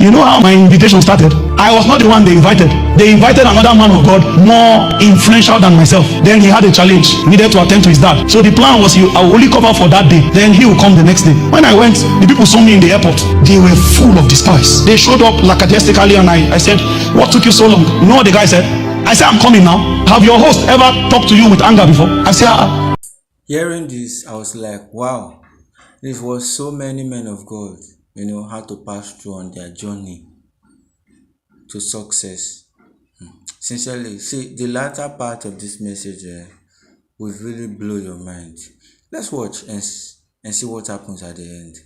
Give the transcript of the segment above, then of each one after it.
You know how my invitation started? I was not the one they invited. They invited another man of God more influential than myself. Then he had a challenge. He needed to attend to his dad. So the plan was I will only cover for that day. Then he will come the next day. When I went, the people saw me in the airport. They were full of despise. They showed up lackadaisically and I said, what took you so long? You know what the guy said? I said, I'm coming now. Have your host ever talked to you with anger before? I said, Hearing this, I was like, wow, this was so many men of God, had to pass through on their journey to success. Sincerely, see, the latter part of this message will really blow your mind. Let's watch and see what happens at the end.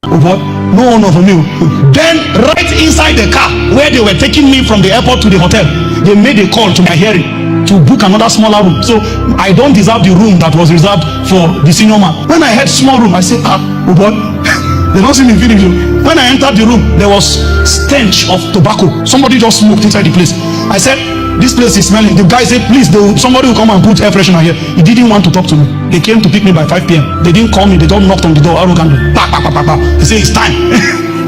What? No one of you. Then right inside the car where they were taking me from the airport to the hotel, they made a call to my hearing to book another smaller room. So I don't deserve the room that was reserved for the senior man. When I had small room, I said, what? They don't see me finish. When I entered the room, there was stench of tobacco. Somebody just smoked inside the place. I said, this place is smelling. The guy said, please, somebody will come and put air freshener here. He didn't want to talk to me. They came to pick me by 5 p.m. They didn't call me. They just knocked on the door arrogantly. They say, it's time.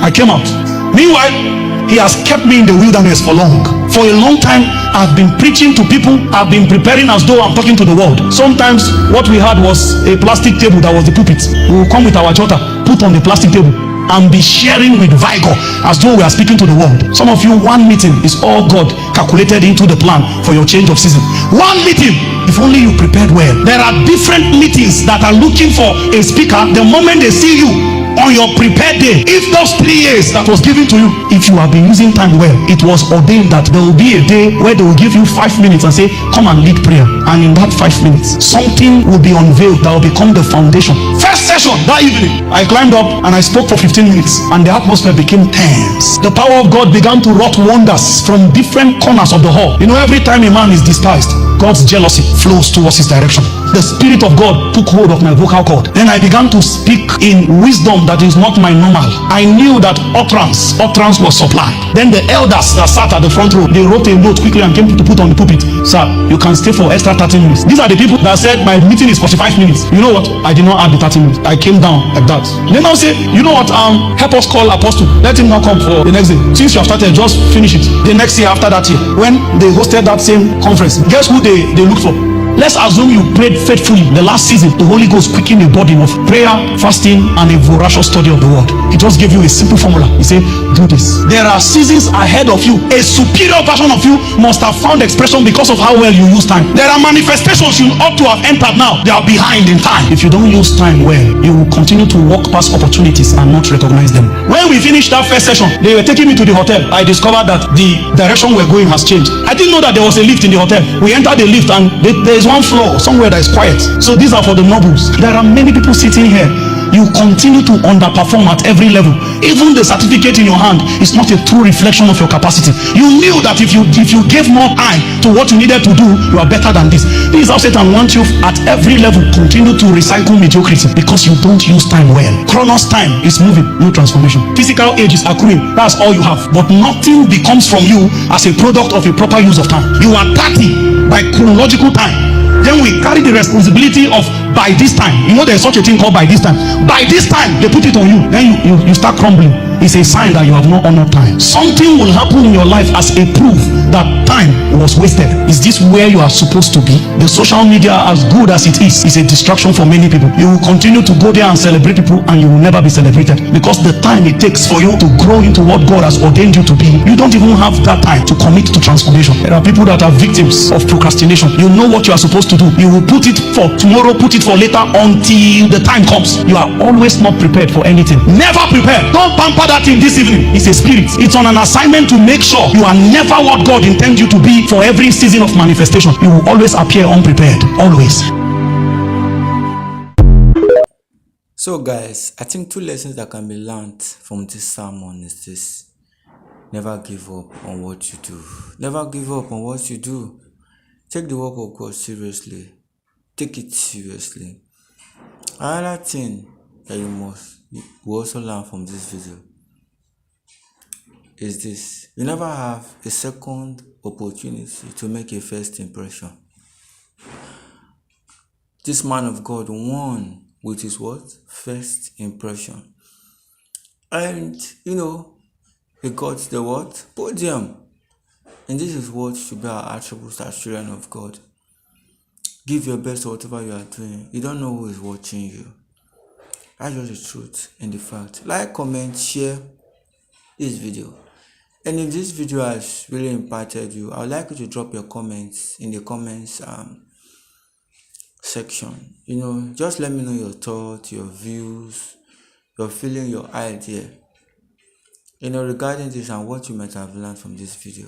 I came out. Meanwhile, he has kept me in the wilderness for long. For a long time, I've been preaching to people. I've been preparing as though I'm talking to the world. Sometimes what we had was a plastic table that was the pulpit. We will come with our jotter, put on the plastic table, and be sharing with vigor as though we are speaking to the world. Some of you, one meeting is all God calculated into the plan for your change of season. One meeting, if only you prepared well. There are different meetings that are looking for a speaker. The moment they see you on your prepared day, if those 3 years that was given to you, if you have been using time well, it was ordained that there will be a day where they will give you 5 minutes and say, come and lead prayer. And in that 5 minutes, something will be unveiled that will become the foundation. First session that evening, I climbed up and I spoke for 15 minutes and the atmosphere became tense. The power of God began to wrought wonders from different corners of the hall. Every time a man is despised, God's jealousy flows towards his direction. The Spirit of God took hold of my vocal cord. Then I began to speak in wisdom that is not my normal. I knew that utterance was supplied. Then the elders that sat at the front row, they wrote a note quickly and came to put on the pulpit. Sir, you can stay for extra 30 minutes. These are the people that said my meeting is 45 minutes. You know what? I did not add the 30 minutes. I came down like that. Then I'll say, you know what? Help us call Apostle. Let him not come for the next day. Since you have started, just finish it. The next year after that year, when they hosted that same conference, guess who they looked for? Let's assume you prayed faithfully the last season. The Holy Ghost quickened a burden of prayer, fasting, and a voracious study of the word. He just gave you a simple formula. He said, do this. There are seasons ahead of you. A superior version of you must have found expression because of how well you use time. There are manifestations you ought to have entered now. They are behind in time. If you don't use time well, you will continue to walk past opportunities and not recognize them. When we finished that first session, they were taking me to the hotel. I discovered that the direction we're going has changed. I didn't know that there was a lift in the hotel. We entered the lift and there is one floor somewhere that is quiet. So these are for the nobles. There are many people sitting here. You continue to underperform at every level. Even the certificate in your hand is not a true reflection of your capacity. You knew that if you gave more time to what you needed to do, you are better than this. This is how Satan wants you at every level. Continue to recycle mediocrity because you don't use time well. Chronos time is moving, no transformation. Physical age is accruing. That's all you have. But nothing becomes from you as a product of a proper use of time. You are 30 by chronological time. Then we carry the responsibility of by this time. There's such a thing called by this time. By this time, they put it on you. Then you start crumbling. It's a sign that you have not honored time. Something will happen in your life as a proof that time was wasted. Is this where you are supposed to be? The social media, as good as it is a distraction for many people. You will continue to go there and celebrate people and you will never be celebrated because the time it takes for you to grow into what God has ordained you to be, you don't even have that time to commit to transformation. There are people that are victims of procrastination. You know what you are supposed to do. You will put it for tomorrow, put it for later until the time comes. You are always not prepared for anything. Never prepared. Don't pamper that thing this evening. It's a spirit. It's on an assignment to make sure you are never what God intends you to be for every season of manifestation. You will always appear unprepared. Always. So guys, I think 2 lessons that can be learned from this sermon is this. Never give up on what you do. Never give up on what you do. Take the work of God seriously. Take it seriously. Another thing that you also learn from this video is this. You never have a second opportunity to make a first impression. This man of God won with his what? First impression. And He got the what? Podium. And this is what should be our attributes as children of God. Give your best to whatever you are doing. You don't know who is watching you. That's just the truth and the fact. Like, comment, share this video. And if this video has really impacted you, I would like you to drop your comments in the comments section. Just let me know your thoughts, your views, your feeling, your idea regarding this and what you might have learned from this video.